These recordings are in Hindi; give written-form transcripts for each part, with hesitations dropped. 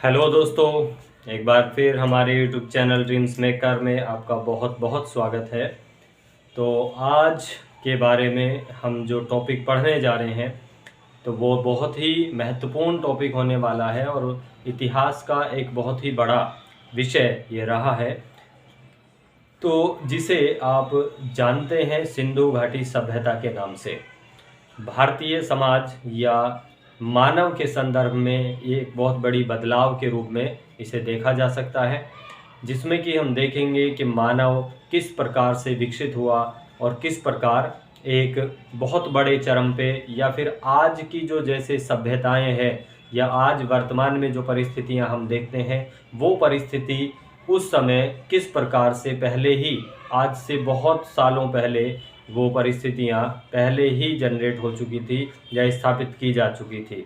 हेलो दोस्तों, एक बार फिर हमारे यूट्यूब चैनल ड्रीम्स मेकर में आपका बहुत बहुत स्वागत है। तो आज के बारे में हम जो टॉपिक पढ़ने जा रहे हैं तो वो बहुत ही महत्वपूर्ण टॉपिक होने वाला है और इतिहास का एक बहुत ही बड़ा विषय ये रहा है। तो जिसे आप जानते हैं सिंधु घाटी सभ्यता के नाम से। भारतीय समाज या मानव के संदर्भ में ये एक बहुत बड़ी बदलाव के रूप में इसे देखा जा सकता है, जिसमें कि हम देखेंगे कि मानव किस प्रकार से विकसित हुआ और किस प्रकार एक बहुत बड़े चरम पे या फिर आज की जो जैसे सभ्यताएं हैं या आज वर्तमान में जो परिस्थितियां हम देखते हैं वो परिस्थिति उस समय किस प्रकार से पहले ही आज से बहुत सालों पहले वो परिस्थितियां पहले ही जनरेट हो चुकी थी या स्थापित की जा चुकी थी।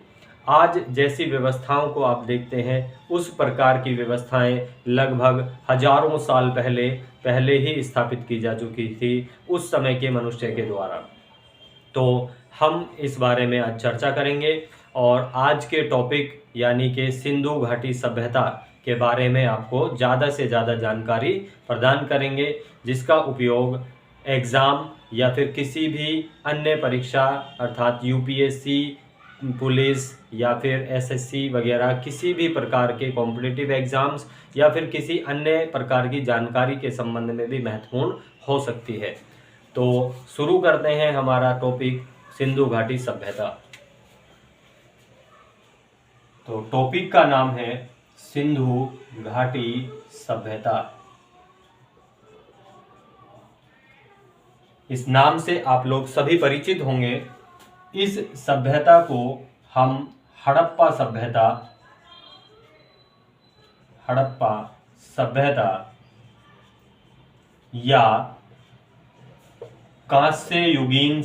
आज जैसी व्यवस्थाओं को आप देखते हैं उस प्रकार की व्यवस्थाएं लगभग हजारों साल पहले ही स्थापित की जा चुकी थी उस समय के मनुष्य के द्वारा। तो हम इस बारे में आज चर्चा करेंगे और आज के टॉपिक यानी कि सिंधु घाटी सभ्यता के बारे में आपको ज़्यादा से ज़्यादा जानकारी प्रदान करेंगे, जिसका उपयोग एग्ज़ाम या फिर किसी भी अन्य परीक्षा अर्थात यूपीएससी, पुलिस या फिर एसएससी वगैरह किसी भी प्रकार के कॉम्पिटिटिव एग्ज़ाम्स या फिर किसी अन्य प्रकार की जानकारी के संबंध में भी महत्वपूर्ण हो सकती है। तो शुरू करते हैं हमारा टॉपिक सिंधु घाटी सभ्यता। तो टॉपिक का नाम है सिंधु घाटी सभ्यता। इस नाम से आप लोग सभी परिचित होंगे। इस सभ्यता को हम हड़प्पा सभ्यता या कांस्य युगीन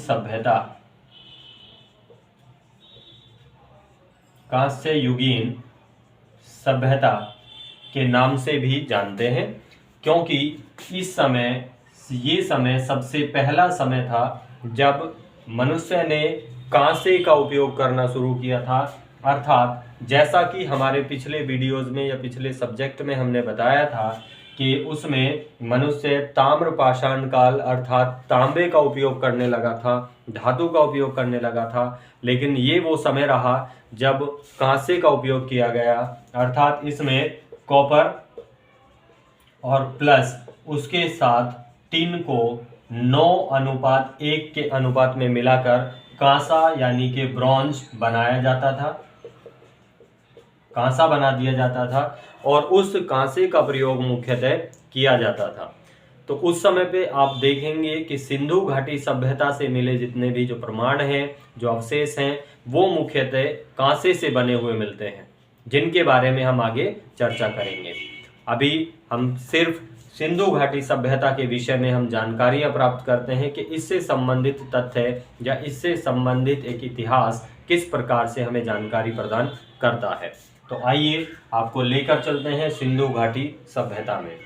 सभ्यता के नाम से भी जानते हैं, क्योंकि ये समय सबसे पहला समय था जब मनुष्य ने कांसे का उपयोग करना शुरू किया था। अर्थात जैसा कि हमारे पिछले वीडियोस में या पिछले सब्जेक्ट में हमने बताया था कि उसमें मनुष्य ताम्र पाषाण काल अर्थात तांबे का उपयोग करने लगा था, धातु का उपयोग करने लगा था। लेकिन ये वो समय रहा जब कांसे का उपयोग किया गया, अर्थात इसमें कॉपर और प्लस उसके साथ टिन को 9:1 के अनुपात में मिलाकर कांसा यानी कि ब्रॉन्ज कांसा बना दिया जाता था और उस कांसे का प्रयोग मुख्यतः किया जाता था। तो उस समय पे आप देखेंगे कि सिंधु घाटी सभ्यता से मिले जितने भी जो प्रमाण हैं, जो अवशेष हैं, वो मुख्यतः कांसे से बने हुए मिलते हैं, जिनके बारे में हम आगे चर्चा करेंगे। अभी हम सिर्फ सिंधु घाटी सभ्यता के विषय में हम जानकारियां प्राप्त करते हैं कि इससे संबंधित तथ्य या इससे संबंधित एक इतिहास किस प्रकार से हमें जानकारी प्रदान करता है। तो आइए आपको लेकर चलते हैं सिंधु घाटी सभ्यता में।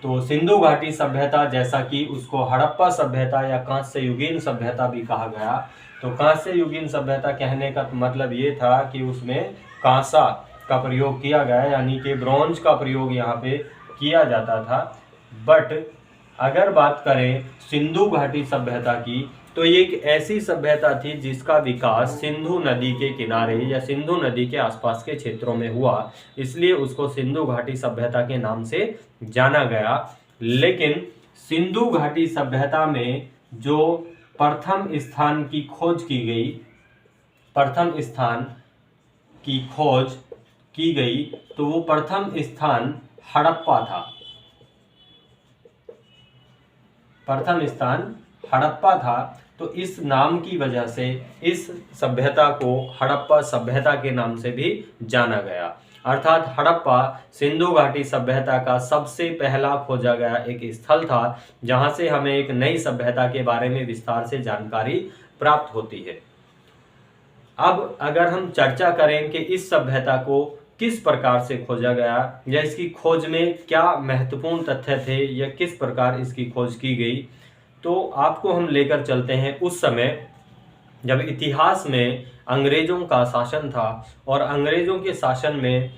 तो सिंधु घाटी सभ्यता, जैसा कि उसको हड़प्पा सभ्यता या कांस्य युगीन सभ्यता भी कहा गया। तो कांस्य युगीन सभ्यता कहने का मतलब ये था कि उसमें कांसा का प्रयोग किया गया, यानी कि ब्रॉन्ज का प्रयोग यहाँ पे किया जाता था। बट अगर बात करें सिंधु घाटी सभ्यता की, तो ये एक ऐसी सभ्यता थी जिसका विकास सिंधु नदी के किनारे या सिंधु नदी के आसपास के क्षेत्रों में हुआ, इसलिए उसको सिंधु घाटी सभ्यता के नाम से जाना गया। लेकिन सिंधु घाटी सभ्यता में जो प्रथम स्थान की खोज की गई तो वो प्रथम स्थान हड़प्पा था। तो इस नाम की वजह से इस सभ्यता को हड़प्पा सभ्यता के नाम से भी जाना गया। अर्थात हड़प्पा सिंधु घाटी सभ्यता का सबसे पहला खोजा गया एक स्थल था, जहां से हमें एक नई सभ्यता के बारे में विस्तार से जानकारी प्राप्त होती है। अब अगर हम चर्चा करें कि इस सभ्यता को किस प्रकार से खोजा गया या इसकी खोज में क्या महत्वपूर्ण तथ्य थे या किस प्रकार इसकी खोज की गई, तो आपको हम लेकर चलते हैं उस समय जब इतिहास में अंग्रेजों का शासन था और अंग्रेजों के शासन में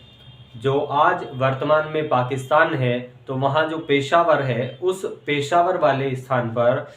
जो आज वर्तमान में पाकिस्तान है, तो वहाँ जो पेशावर है, उस पेशावर वाले स्थान पर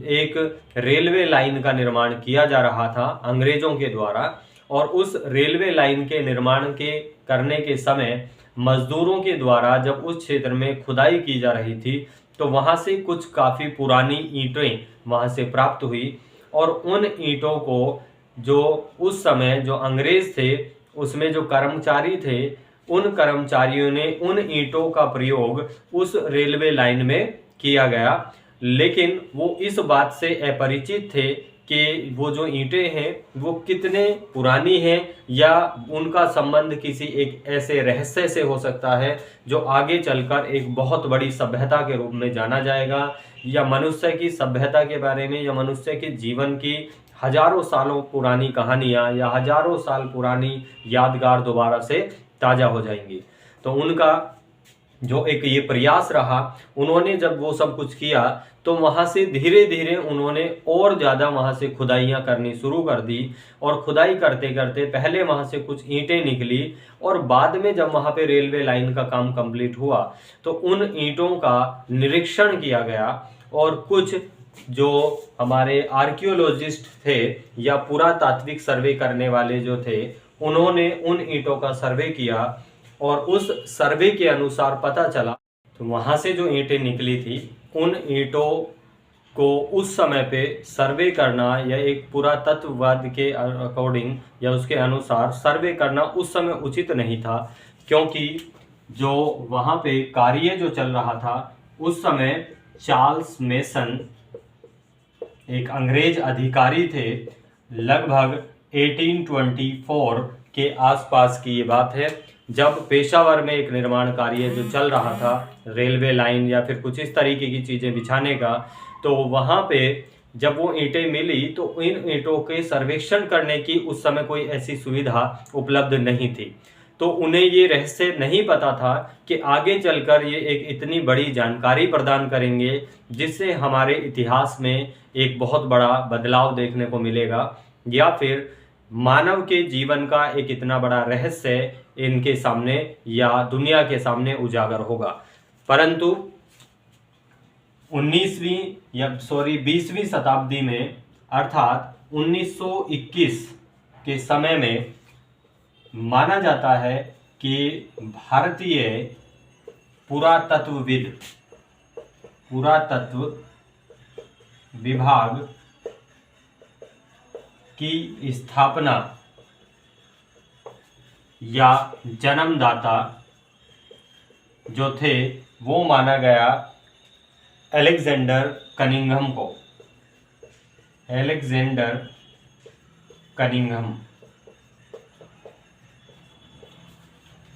एक रेलवे लाइन का निर्माण किया जा रहा था अंग्रेजों के द्वारा। और उस रेलवे लाइन के निर्माण के करने के समय मजदूरों के द्वारा जब उस क्षेत्र में खुदाई की जा रही थी, तो वहाँ से कुछ काफ़ी पुरानी ईंटें वहाँ से प्राप्त हुई। और उन ईंटों को जो उस समय जो अंग्रेज थे, उसमें जो कर्मचारी थे, उन कर्मचारियों ने उन ईंटों का प्रयोग उस रेलवे लाइन में किया गया। लेकिन वो इस बात से अपरिचित थे कि वो जो ईंटें हैं वो कितने पुरानी हैं, या उनका संबंध किसी एक ऐसे रहस्य से हो सकता है जो आगे चलकर एक बहुत बड़ी सभ्यता के रूप में जाना जाएगा, या मनुष्य की सभ्यता के बारे में, या मनुष्य के जीवन की हजारों सालों पुरानी कहानियाँ या हजारों साल पुरानी यादगार दोबारा से ताज़ा हो जाएंगी। तो उनका जो एक ये प्रयास रहा, उन्होंने जब वो सब कुछ किया तो वहाँ से धीरे धीरे उन्होंने और ज़्यादा वहाँ से खुदाइयाँ करनी शुरू कर दी। और खुदाई करते करते पहले वहाँ से कुछ ईंटें निकली, और बाद में जब वहाँ पे रेलवे लाइन का काम कंप्लीट हुआ तो उन ईंटों का निरीक्षण किया गया। और कुछ जो हमारे आर्कियोलॉजिस्ट थे या पुरातात्विक सर्वे करने वाले जो थे, उन्होंने उन ईंटों का सर्वे किया, और उस सर्वे के अनुसार पता चला तो वहाँ से जो ईंटें निकली थी, उन ईंटों को उस समय पे सर्वे करना या एक पुरातत्ववाद के अकॉर्डिंग या उसके अनुसार सर्वे करना उस समय उचित नहीं था, क्योंकि जो वहाँ पे कार्य जो चल रहा था उस समय चार्ल्स मेसन एक अंग्रेज अधिकारी थे। लगभग 1824 के आसपास की ये बात है, जब पेशावर में एक निर्माण कार्य जो चल रहा था रेलवे लाइन या फिर कुछ इस तरीके की चीज़ें बिछाने का, तो वहाँ पे जब वो ईंटें मिली तो इन ईंटों के सर्वेक्षण करने की उस समय कोई ऐसी सुविधा उपलब्ध नहीं थी। तो उन्हें ये रहस्य नहीं पता था कि आगे चलकर ये एक इतनी बड़ी जानकारी प्रदान करेंगे जिससे हमारे इतिहास में एक बहुत बड़ा बदलाव देखने को मिलेगा, या फिर मानव के जीवन का एक इतना बड़ा रहस्य इनके सामने या दुनिया के सामने उजागर होगा। परंतु 20वीं शताब्दी में अर्थात 1921 के समय में माना जाता है कि भारतीय पुरातत्व विभाग की स्थापना या जन्मदाता जो थे वो माना गया अलेक्जेंडर कनिंघम को। Alexander Cunningham.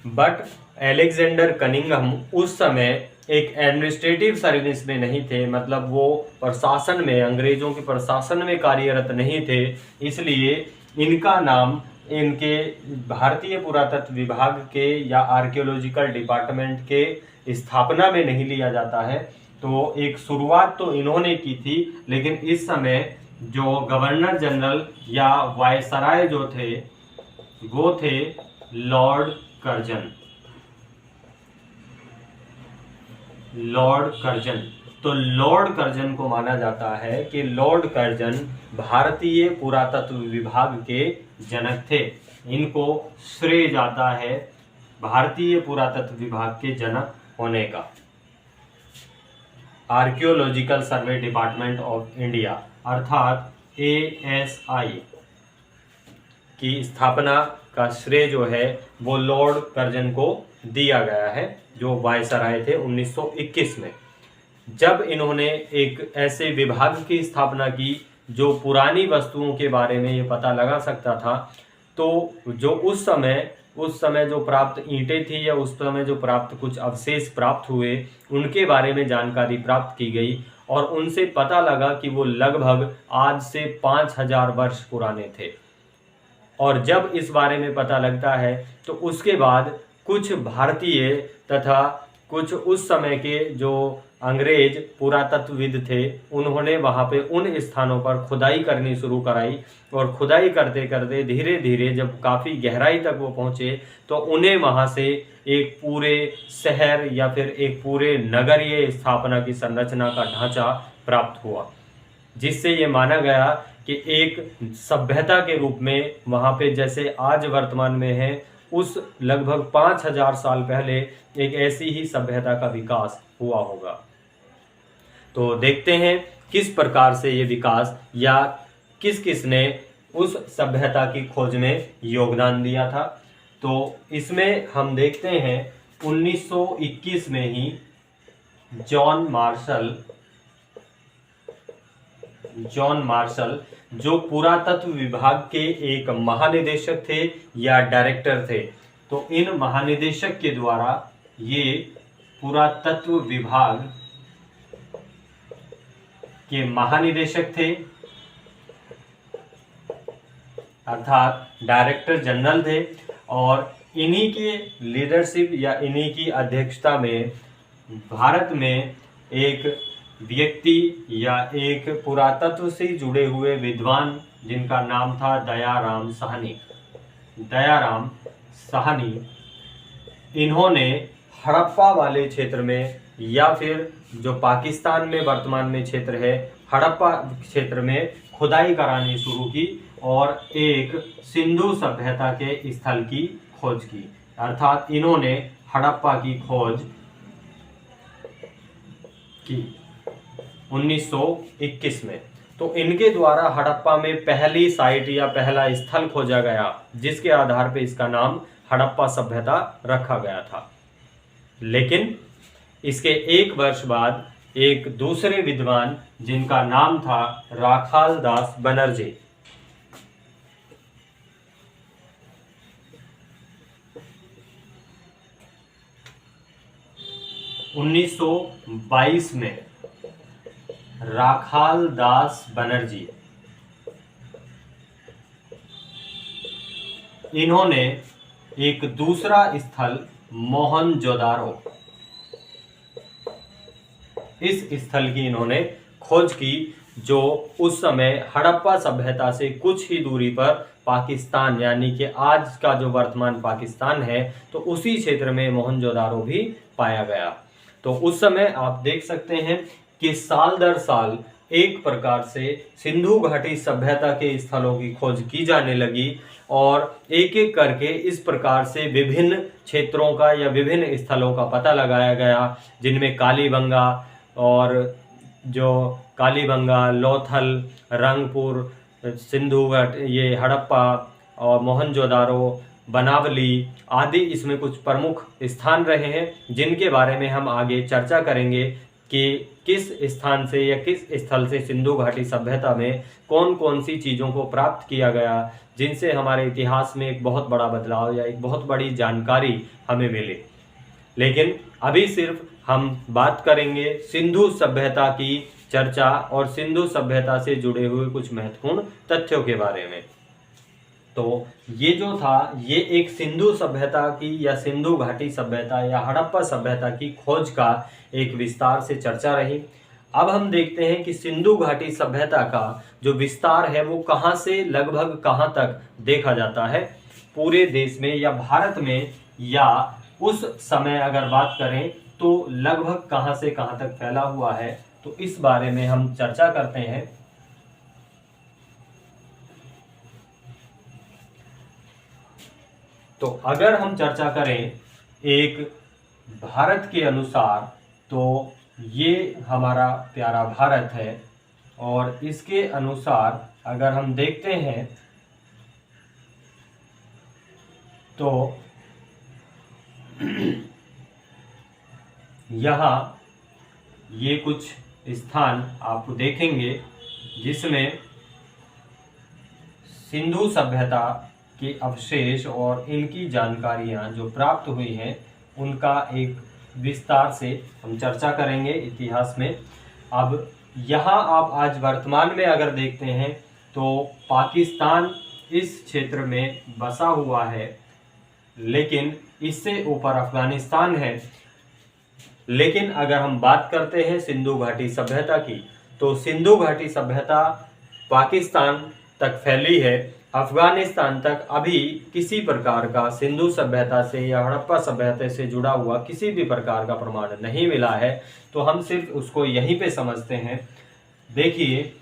But Alexander Cunningham उस समय एक एडमिनिस्ट्रेटिव सर्विस में नहीं थे, मतलब वो प्रशासन में, अंग्रेजों के प्रशासन में कार्यरत नहीं थे। इसलिए इनका नाम इनके भारतीय पुरातत्व विभाग के या आर्कियोलॉजिकल डिपार्टमेंट के स्थापना में नहीं लिया जाता है। तो एक शुरुआत तो इन्होंने की थी, लेकिन इस समय जो गवर्नर जनरल या वायसराय जो थे वो थे लॉर्ड कर्जन। Lord Curzon. तो लॉर्ड कर्जन को माना जाता है कि लॉर्ड कर्जन भारतीय पुरातत्व विभाग के जनक थे। इनको श्रेय जाता है भारतीय पुरातत्व विभाग के जनक होने का। Archaeological survey department of India अर्थात ASI की स्थापना का श्रेय जो है वो लॉर्ड कर्जन को दिया गया है, जो वायसराय थे 1921 में। जब इन्होंने एक ऐसे विभाग की स्थापना की जो पुरानी वस्तुओं के बारे में ये पता लगा सकता था, तो जो उस समय जो प्राप्त ईंटें थी या उस समय जो प्राप्त कुछ अवशेष प्राप्त हुए उनके बारे में जानकारी प्राप्त की गई, और उनसे पता लगा कि वो लगभग आज से 5000 वर्ष पुराने थे। और जब इस बारे में पता लगता है तो उसके बाद कुछ भारतीय तथा कुछ उस समय के जो अंग्रेज पुरातत्वविद थे, उन्होंने वहाँ पे उन स्थानों पर खुदाई करनी शुरू कराई और खुदाई करते करते धीरे धीरे जब काफ़ी गहराई तक वो पहुँचे तो उन्हें वहाँ से एक पूरे शहर या फिर एक पूरे नगरीय स्थापना की संरचना का ढांचा प्राप्त हुआ, जिससे ये माना गया कि एक सभ्यता के रूप में वहाँ पे जैसे आज वर्तमान में है, उस लगभग 5000 साल पहले एक ऐसी ही सभ्यता का विकास हुआ होगा। तो देखते हैं किस प्रकार से ये विकास या किस किस ने उस सभ्यता की खोज में योगदान दिया था। तो इसमें हम देखते हैं 1921 में ही जॉन मार्शल जो पुरातत्व विभाग के एक महानिदेशक थे या डायरेक्टर थे, तो इन महानिदेशक के द्वारा ये पुरातत्व विभाग के महानिदेशक थे, अर्थात डायरेक्टर जनरल थे, और इन्हीं के लीडरशिप या इन्हीं की अध्यक्षता में भारत में एक व्यक्ति या एक पुरातत्व से जुड़े हुए विद्वान जिनका नाम था दयाराम साहनी, इन्होंने हड़प्पा वाले क्षेत्र में या फिर जो पाकिस्तान में वर्तमान में क्षेत्र है, हड़प्पा क्षेत्र में खुदाई करानी शुरू की और एक सिंधु सभ्यता के स्थल की खोज की, अर्थात इन्होंने हड़प्पा की खोज की 1921 में। तो इनके द्वारा हड़प्पा में पहली साइट या पहला स्थल खोजा गया, जिसके आधार पर इसका नाम हड़प्पा सभ्यता रखा गया था। लेकिन इसके एक वर्ष बाद एक दूसरे विद्वान जिनका नाम था राखाल दास बनर्जी, 1922 में राखाल दास बनर्जी, इन्होंने एक दूसरा स्थल मोहनजोदारो, इस स्थल की इन्होंने खोज की, जो उस समय हड़प्पा सभ्यता से कुछ ही दूरी पर पाकिस्तान यानी कि आज का जो वर्तमान पाकिस्तान है, तो उसी क्षेत्र में मोहनजोदारो भी पाया गया। तो उस समय आप देख सकते हैं कि साल दर साल एक प्रकार से सिंधु घाटी सभ्यता के स्थलों की खोज की जाने लगी और एक एक करके इस प्रकार से विभिन्न क्षेत्रों का या विभिन्न स्थलों का पता लगाया गया, जिनमें कालीबंगा और जो कालीबंगा, लोथल, रंगपुर, सिंधु घाटी, ये हड़प्पा और मोहनजोदारो, बनावली आदि इसमें कुछ प्रमुख स्थान रहे हैं, जिनके बारे में हम आगे चर्चा करेंगे कि किस स्थान से या किस स्थल से सिंधु घाटी सभ्यता में कौन कौन सी चीज़ों को प्राप्त किया गया, जिनसे हमारे इतिहास में एक बहुत बड़ा बदलाव या एक बहुत बड़ी जानकारी हमें मिले। लेकिन अभी सिर्फ हम बात करेंगे सिंधु सभ्यता की चर्चा और सिंधु सभ्यता से जुड़े हुए कुछ महत्वपूर्ण तथ्यों के बारे में। तो ये जो था, ये एक सिंधु सभ्यता की या सिंधु घाटी सभ्यता या हड़प्पा सभ्यता की खोज का एक विस्तार से चर्चा रही। अब हम देखते हैं कि सिंधु घाटी सभ्यता का जो विस्तार है वो कहाँ से लगभग कहाँ तक देखा जाता है पूरे देश में या भारत में, या उस समय अगर बात करें तो लगभग कहाँ से कहाँ तक फैला हुआ है, तो इस बारे में हम चर्चा करते हैं। तो अगर हम चर्चा करें एक भारत के अनुसार, तो ये हमारा प्यारा भारत है और इसके अनुसार अगर हम देखते हैं तो यहाँ ये कुछ स्थान आप देखेंगे जिसमें सिंधु सभ्यता के अवशेष और इनकी जानकारियाँ जो प्राप्त हुई हैं उनका एक विस्तार से हम चर्चा करेंगे इतिहास में। अब यहाँ आप आज वर्तमान में अगर देखते हैं तो पाकिस्तान इस क्षेत्र में बसा हुआ है, लेकिन इससे ऊपर अफगानिस्तान है लेकिन अगर हम बात करते हैं सिंधु घाटी सभ्यता की, तो सिंधु घाटी सभ्यता पाकिस्तान तक फैली है। अफगानिस्तान तक अभी किसी प्रकार का सिंधु सभ्यता से या हड़प्पा सभ्यता से जुड़ा हुआ किसी भी प्रकार का प्रमाण नहीं मिला है, तो हम सिर्फ उसको यहीं पे समझते हैं। देखिए,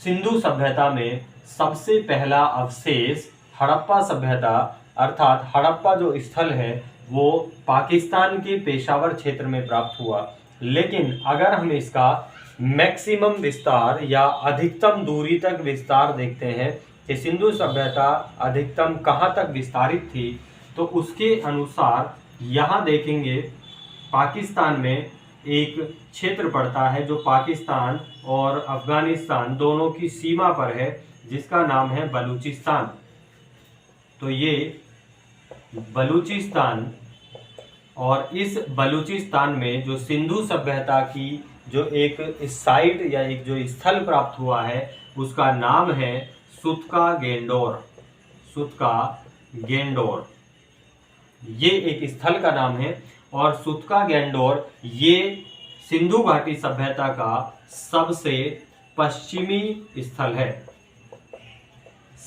सिंधु सभ्यता में सबसे पहला अवशेष हड़प्पा सभ्यता अर्थात हड़प्पा जो स्थल है वो पाकिस्तान के पेशावर क्षेत्र में प्राप्त हुआ। लेकिन अगर हम इसका मैक्सिमम विस्तार या अधिकतम दूरी तक विस्तार देखते हैं कि सिंधु सभ्यता अधिकतम कहाँ तक विस्तारित थी, तो उसके अनुसार यहाँ देखेंगे पाकिस्तान में एक क्षेत्र पड़ता है जो पाकिस्तान और अफगानिस्तान दोनों की सीमा पर है, जिसका नाम है बलूचिस्तान। तो ये बलूचिस्तान, और इस बलूचिस्तान में जो सिंधु सभ्यता की जो एक साइट या एक जो स्थल प्राप्त हुआ है उसका नाम है सुतका गेंडोर। सुतका गेंडोर ये एक स्थल का नाम है, और सुतका गेंडोर ये सिंधु घाटी सभ्यता का सबसे पश्चिमी स्थल है,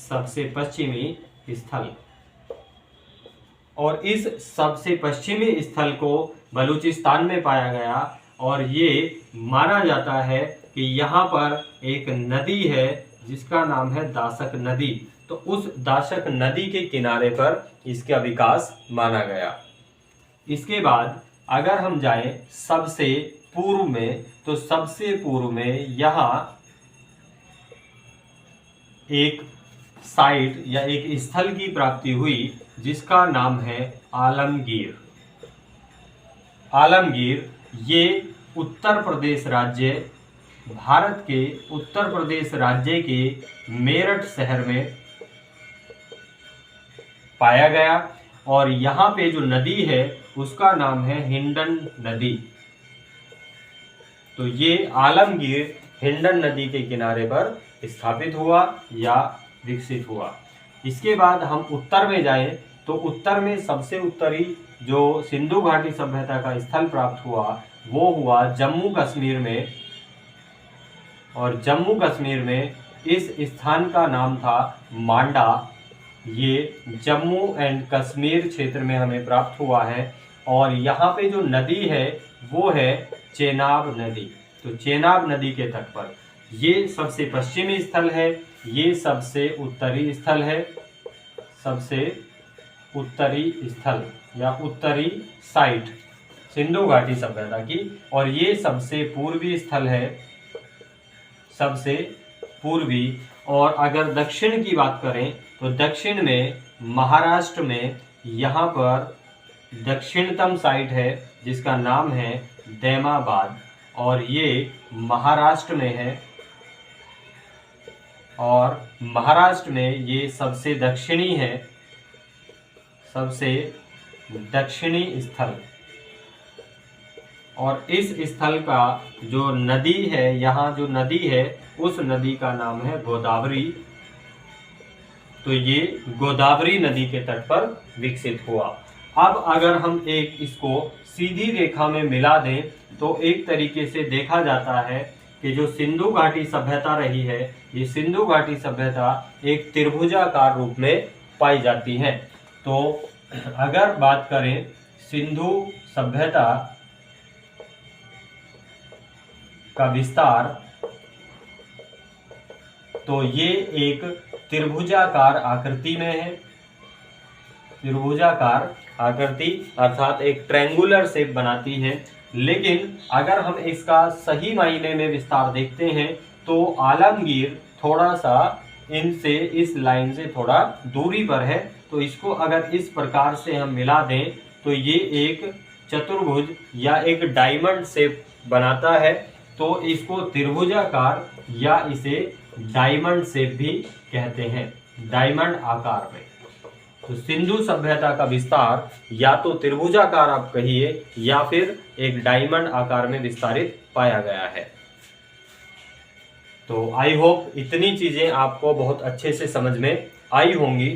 सबसे पश्चिमी स्थल। और इस सबसे पश्चिमी स्थल को बलूचिस्तान में पाया गया, और ये माना जाता है कि यहाँ पर एक नदी है जिसका नाम है दाशक नदी। तो उस दाशक नदी के किनारे पर इसका विकास माना गया। इसके बाद अगर हम जाएं सबसे पूर्व में, तो सबसे पूर्व में यहाँ एक साइट या एक स्थल की प्राप्ति हुई जिसका नाम है आलमगीर। आलमगीर ये उत्तर प्रदेश राज्य, भारत के उत्तर प्रदेश राज्य के मेरठ शहर में पाया गया, और यहाँ पे जो नदी है उसका नाम है हिंडन नदी। तो ये आलमगीर हिंडन नदी के किनारे पर स्थापित हुआ या विकसित हुआ। इसके बाद हम उत्तर में जाएं, तो उत्तर में सबसे उत्तरी जो सिंधु घाटी सभ्यता का स्थल प्राप्त हुआ वो हुआ जम्मू कश्मीर में, और जम्मू कश्मीर में इस स्थान का नाम था मांडा। ये जम्मू एंड कश्मीर क्षेत्र में हमें प्राप्त हुआ है, और यहाँ पे जो नदी है वो है चेनाब नदी। तो चेनाब नदी के तट पर ये सबसे पश्चिमी स्थल है, ये सबसे उत्तरी स्थल है, सबसे उत्तरी स्थल या उत्तरी साइट सिंधु घाटी सभ्यता की। और ये सबसे पूर्वी स्थल है, सबसे पूर्वी। और अगर दक्षिण की बात करें तो दक्षिण में महाराष्ट्र में यहाँ पर दक्षिणतम साइट है जिसका नाम है दैमाबाद, और ये महाराष्ट्र में है। और महाराष्ट्र में ये सबसे दक्षिणी है, सबसे दक्षिणी स्थल। और इस स्थल का जो नदी है, यहाँ जो नदी है उस नदी का नाम है गोदावरी। तो ये गोदावरी नदी के तट पर विकसित हुआ। अब अगर हम एक इसको सीधी रेखा में मिला दें तो एक तरीके से देखा जाता है कि जो सिंधु घाटी सभ्यता रही है, ये सिंधु घाटी सभ्यता एक त्रिभुजाकार रूप में पाई जाती है। तो अगर बात करें सिंधु सभ्यता का विस्तार, तो ये एक त्रिभुजाकार आकृति में है। त्रिभुजाकार आकृति अर्थात एक ट्रायंगुलर शेप बनाती है। लेकिन अगर हम इसका सही मायने में विस्तार देखते हैं तो आलमगीर थोड़ा सा इनसे, इस लाइन से थोड़ा दूरी पर है। तो इसको अगर इस प्रकार से हम मिला दें तो ये एक चतुर्भुज या एक डायमंड शेप बनाता है। तो इसको त्रिभुजाकार या इसे डायमंड शेप भी कहते हैं, डायमंड आकार में। तो सिंधु सभ्यता का विस्तार या तो त्रिभुजाकार आप कहिए या फिर एक डायमंड आकार में विस्तारित पाया गया है। तो आई होप इतनी चीजें आपको बहुत अच्छे से समझ में आई होंगी।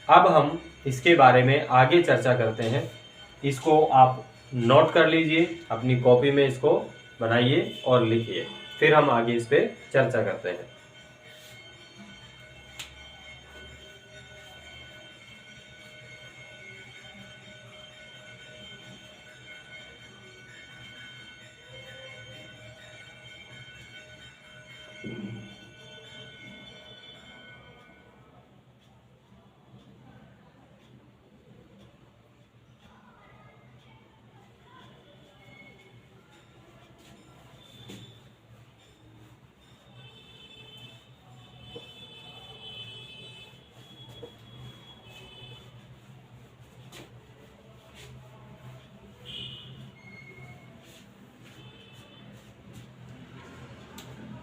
अब हम इसके बारे में आगे चर्चा करते हैं। इसको आप नोट कर लीजिए, अपनी कॉपी में इसको बनाइए और लिखिए, फिर हम आगे इस पे चर्चा करते हैं।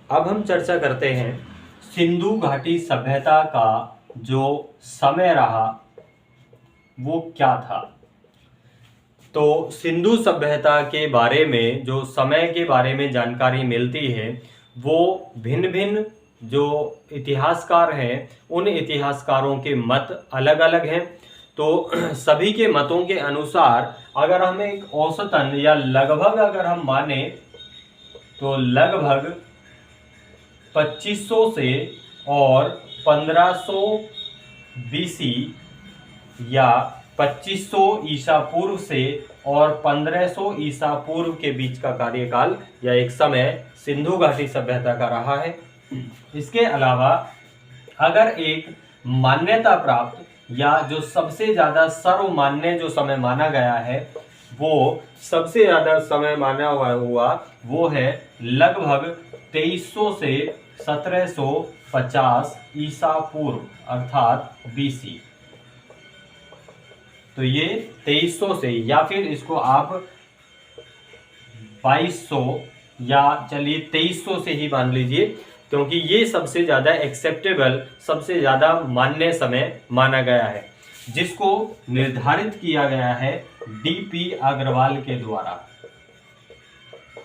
अब हम चर्चा करते हैं सिंधु घाटी सभ्यता का जो समय रहा वो क्या था। तो सिंधु सभ्यता के बारे में जो समय के बारे में जानकारी मिलती है वो भिन्न भिन्न जो इतिहासकार हैं उन इतिहासकारों के मत अलग अलग हैं। तो सभी के मतों के अनुसार अगर हम एक औसतन या लगभग अगर हम माने तो लगभग 2500 से और 1500 बीसी या 2500 ईसा पूर्व से और 1500 ईसा पूर्व के बीच का कार्यकाल या एक समय सिंधु घाटी सभ्यता का रहा है। इसके अलावा अगर एक मान्यता प्राप्त या जो सबसे ज़्यादा सर्वमान्य जो समय माना गया है वो सबसे ज़्यादा समय माना हुआ वो है लगभग 2300 से 1750 ईसा पूर्व अर्थात बीसी। तो ये 2300 से या फिर इसको आप 2200 या चलिए 2300 से ही मान लीजिए, क्योंकि ये सबसे ज़्यादा एक्सेप्टेबल सबसे ज़्यादा मान्य समय माना गया है, जिसको निर्धारित किया गया है डीपी अग्रवाल के द्वारा।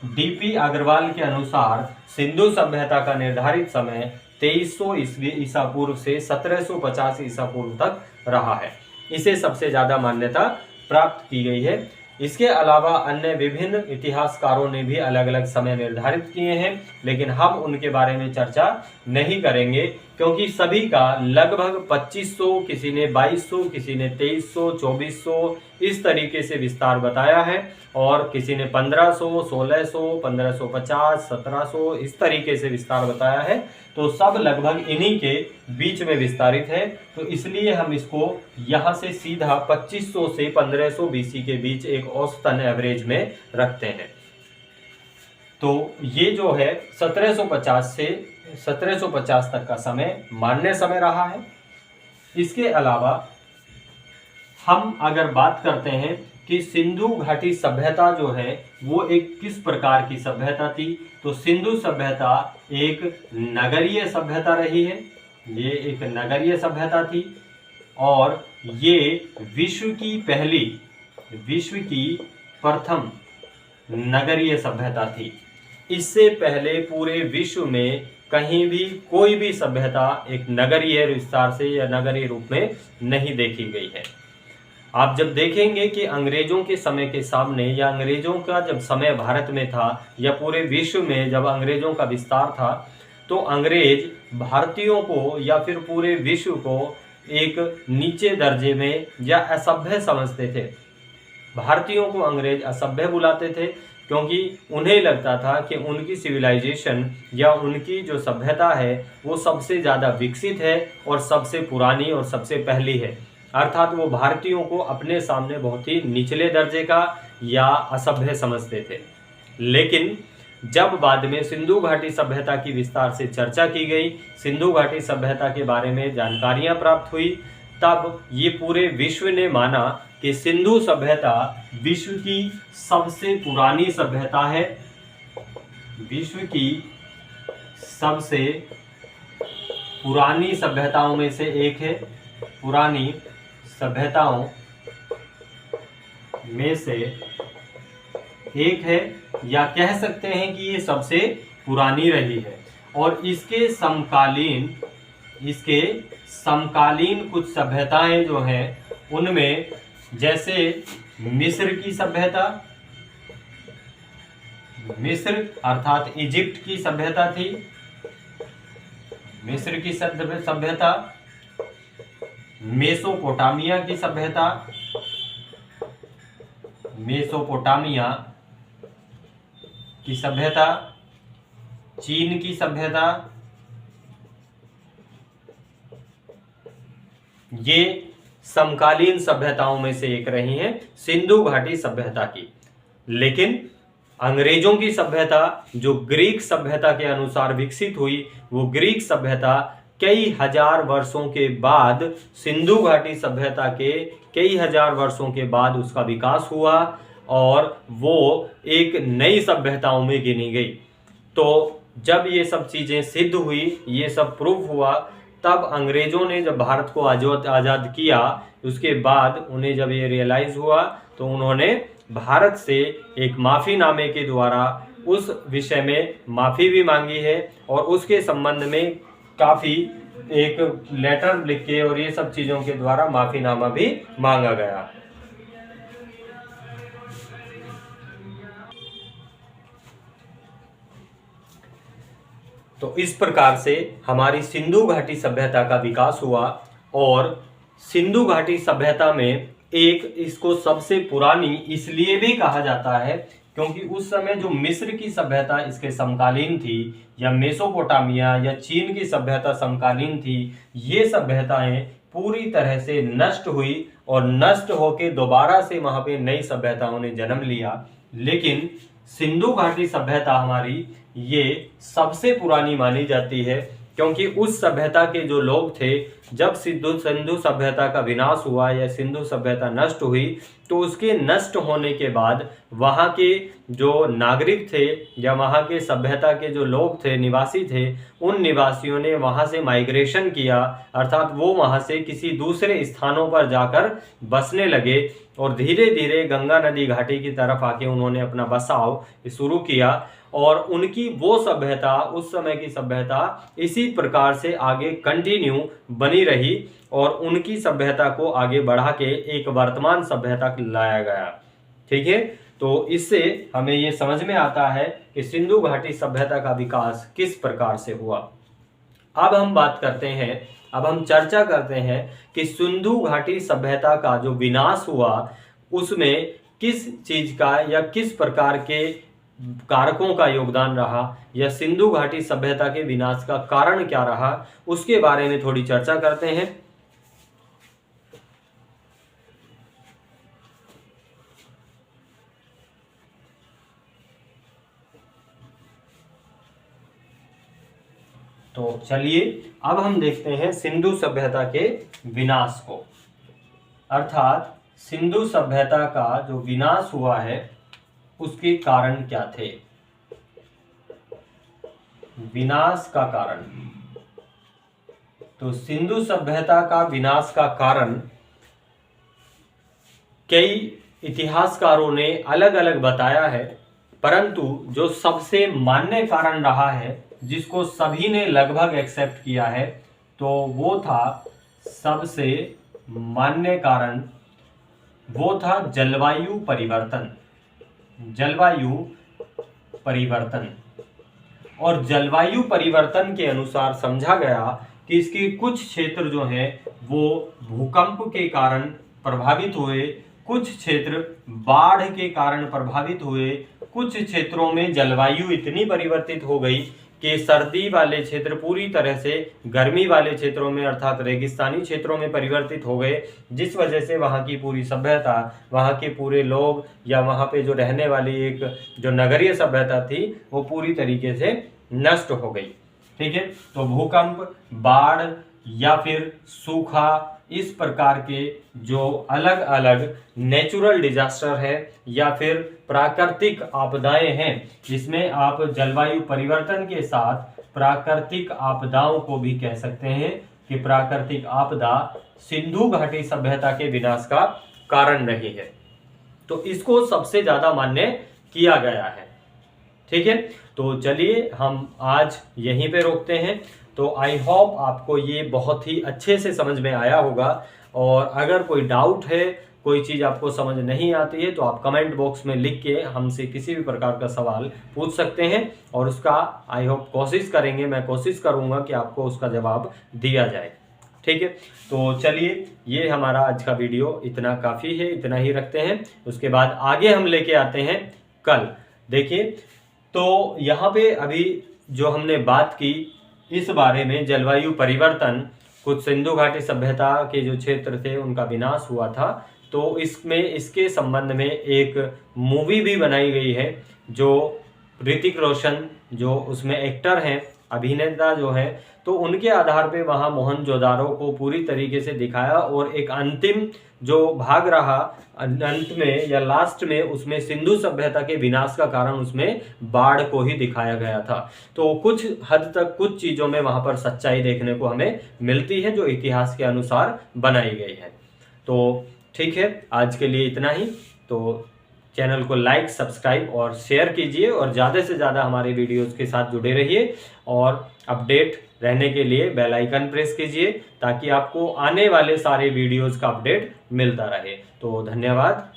डीपी अग्रवाल के अनुसार सिंधु सभ्यता का निर्धारित समय 2300 ईसा पूर्व से 1750 ईसा पूर्व तक रहा है। इसे सबसे ज़्यादा मान्यता प्राप्त की गई है। इसके अलावा अन्य विभिन्न इतिहासकारों ने भी अलग अलग समय निर्धारित किए हैं, लेकिन हम उनके बारे में चर्चा नहीं करेंगे क्योंकि सभी का लगभग 2500, किसी ने 2200, किसी ने 2300, 2400 इस तरीके से विस्तार बताया है और किसी ने 1500, 1600, 1550, 1700 इस तरीके से विस्तार बताया है। तो सब लगभग इन्हीं के बीच में विस्तारित है। तो इसलिए हम इसको यहाँ से सीधा 2500 से 1500 बीसी के बीच एक औसतन एवरेज में रखते हैं। तो ये जो है 1750 से 1750 तक का समय मान्य समय रहा है। इसके अलावा हम अगर बात करते हैं कि सिंधु घाटी सभ्यता जो है वो एक किस प्रकार की सभ्यता थी, तो सिंधु सभ्यता एक नगरीय सभ्यता रही है। ये एक नगरीय सभ्यता थी और ये विश्व की प्रथम नगरीय सभ्यता थी। इससे पहले पूरे विश्व में कहीं भी कोई भी सभ्यता एक नगरीय विस्तार से या नगरीय रूप में नहीं देखी गई है। आप जब देखेंगे कि अंग्रेजों के समय के सामने या अंग्रेजों का जब समय भारत में था या पूरे विश्व में जब अंग्रेजों का विस्तार था, तो अंग्रेज भारतीयों को या फिर पूरे विश्व को एक नीचे दर्जे में या असभ्य समझते थे। भारतीयों को अंग्रेज असभ्य बुलाते थे क्योंकि उन्हें लगता था कि उनकी सिविलाइजेशन या उनकी जो सभ्यता है वो सबसे ज़्यादा विकसित है और सबसे पुरानी और सबसे पहली है। अर्थात वो भारतीयों को अपने सामने बहुत ही निचले दर्जे का या असभ्य समझते थे। लेकिन जब बाद में सिंधु घाटी सभ्यता की विस्तार से चर्चा की गई, सिंधु घाटी सभ्यता के बारे में जानकारियां प्राप्त हुई, तब ये पूरे विश्व ने माना कि सिंधु सभ्यता विश्व की सबसे पुरानी सभ्यता है, विश्व की सबसे पुरानी सभ्यताओं में से एक है, पुरानी सभ्यताओं में से एक है, या कह सकते हैं कि ये सबसे पुरानी रही है। और इसके समकालीन कुछ सभ्यताएं जो हैं उनमें जैसे मिस्र की सभ्यता, मिस्र अर्थात इजिप्ट की सभ्यता थी, मिस्र की सभ्यता, मेसोपोटामिया की सभ्यता, मेसोपोटामिया की सभ्यता, चीन की सभ्यता, ये समकालीन सभ्यताओं में से एक रही हैं सिंधु घाटी सभ्यता की। लेकिन अंग्रेजों की सभ्यता जो ग्रीक सभ्यता के अनुसार विकसित हुई, वो ग्रीक सभ्यता कई हजार वर्षों के बाद, सिंधु घाटी सभ्यता के कई हजार वर्षों के बाद उसका विकास हुआ और वो एक नई सभ्यताओं में गिनी गई। तो जब ये सब चीज़ें सिद्ध हुई, ये सब प्रूफ हुआ, तब अंग्रेजों ने जब भारत को आज़ाद किया, उसके बाद उन्हें जब ये रियलाइज़ हुआ तो उन्होंने भारत से एक माफ़ीनामे के द्वारा उस विषय में माफ़ी भी मांगी है और उसके संबंध में काफ़ी एक लेटर लिख के और ये सब चीज़ों के द्वारा माफ़ीनामा भी मांगा गया। तो इस प्रकार से हमारी सिंधु घाटी सभ्यता का विकास हुआ और सिंधु घाटी सभ्यता में एक इसको सबसे पुरानी इसलिए भी कहा जाता है क्योंकि उस समय जो मिस्र की सभ्यता इसके समकालीन थी, या मेसोपोटामिया या चीन की सभ्यता समकालीन थी, ये सभ्यताएं पूरी तरह से नष्ट हुई और नष्ट होकर दोबारा से वहां पे नई सभ्यताओं ने जन्म लिया। लेकिन सिंधु घाटी सभ्यता हमारी ये सबसे पुरानी मानी जाती है क्योंकि उस सभ्यता के जो लोग थे, जब सिंधु सभ्यता का विनाश हुआ या सिंधु सभ्यता नष्ट हुई, तो उसके नष्ट होने के बाद वहाँ के जो नागरिक थे या वहाँ के सभ्यता के जो लोग थे, निवासी थे, उन निवासियों ने वहाँ से माइग्रेशन किया, अर्थात वो वहाँ से किसी दूसरे स्थानों पर जाकर बसने लगे और धीरे धीरे गंगा नदी घाटी की तरफ आके उन्होंने अपना बसाव शुरू किया और उनकी वो सभ्यता, उस समय की सभ्यता इसी प्रकार से आगे कंटिन्यू बनी रही और उनकी सभ्यता को आगे बढ़ा के एक वर्तमान सभ्यता लाया गया। ठीक है, तो इससे हमें ये समझ में आता है कि सिंधु घाटी सभ्यता का विकास किस प्रकार से हुआ। अब हम बात करते हैं, अब हम चर्चा करते हैं कि सिंधु घाटी सभ्यता का जो विनाश हुआ उसमें किस चीज का या किस प्रकार के कारकों का योगदान रहा, या सिंधु घाटी सभ्यता के विनाश का कारण क्या रहा, उसके बारे में थोड़ी चर्चा करते हैं। तो चलिए अब हम देखते हैं सिंधु सभ्यता के विनाश को, अर्थात सिंधु सभ्यता का जो विनाश हुआ है उसके कारण क्या थे। विनाश का कारण, तो सिंधु सभ्यता का विनाश का कारण कई इतिहासकारों ने अलग अलग बताया है, परंतु जो सबसे मान्य कारण रहा है, जिसको सभी ने लगभग एक्सेप्ट किया है, तो वो था, सबसे मान्य कारण वो था जलवायु परिवर्तन। जलवायु परिवर्तन, और जलवायु परिवर्तन के अनुसार समझा गया कि इसके कुछ क्षेत्र जो हैं वो भूकंप के कारण प्रभावित हुए, कुछ क्षेत्र बाढ़ के कारण प्रभावित हुए, कुछ क्षेत्रों में जलवायु इतनी परिवर्तित हो गई कि सर्दी वाले क्षेत्र पूरी तरह से गर्मी वाले क्षेत्रों में अर्थात रेगिस्तानी क्षेत्रों में परिवर्तित हो गए, जिस वजह से वहाँ की पूरी सभ्यता, वहाँ के पूरे लोग या वहाँ पे जो रहने वाली एक जो नगरीय सभ्यता थी वो पूरी तरीके से नष्ट हो गई। ठीक है, तो भूकंप, बाढ़ या फिर सूखा, इस प्रकार के जो अलग अलग नेचुरल डिजास्टर है या फिर प्राकृतिक आपदाएं हैं, जिसमें आप जलवायु परिवर्तन के साथ प्राकृतिक आपदाओं को भी कह सकते हैं कि प्राकृतिक आपदा सिंधु घाटी सभ्यता के विनाश का कारण रही है। तो इसको सबसे ज्यादा मान्य किया गया है। ठीक है, तो चलिए हम आज यहीं पे रोकते हैं। तो आई होप आपको ये बहुत ही अच्छे से समझ में आया होगा, और अगर कोई डाउट है कोई चीज़ आपको समझ नहीं आती है तो आप कमेंट बॉक्स में लिख के हमसे किसी भी प्रकार का सवाल पूछ सकते हैं और उसका आई होप कोशिश करेंगे, मैं कोशिश करूँगा कि आपको उसका जवाब दिया जाए। ठीक है, तो चलिए ये हमारा आज का वीडियो इतना काफ़ी है, इतना ही रखते हैं। उसके बाद आगे हम लेके आते हैं कल। देखिए, तो यहाँ पे अभी जो हमने बात की इस बारे में जलवायु परिवर्तन, कुछ सिंधु घाटी सभ्यता के जो क्षेत्र थे उनका विनाश हुआ था, तो इसमें इसके संबंध में एक मूवी भी बनाई गई है जो ऋतिक रोशन जो उसमें एक्टर हैं, अभिनेता जो है, तो उनके आधार पे वहाँ मोहनजोदारो को पूरी तरीके से दिखाया और एक अंतिम जो भाग रहा अंत में या लास्ट में उसमें सिंधु सभ्यता के विनाश का कारण उसमें बाढ़ को ही दिखाया गया था। तो कुछ हद तक कुछ चीज़ों में वहाँ पर सच्चाई देखने को हमें मिलती है जो इतिहास के अनुसार बनाई गई है। तो ठीक है, आज के लिए इतना ही। तो चैनल को लाइक, सब्सक्राइब और शेयर कीजिए और ज़्यादा से ज़्यादा हमारे वीडियोज़ के साथ जुड़े रहिए और अपडेट रहने के लिए बेल आइकन प्रेस कीजिए ताकि आपको आने वाले सारे वीडियोज़ का अपडेट मिलता रहे। तो धन्यवाद।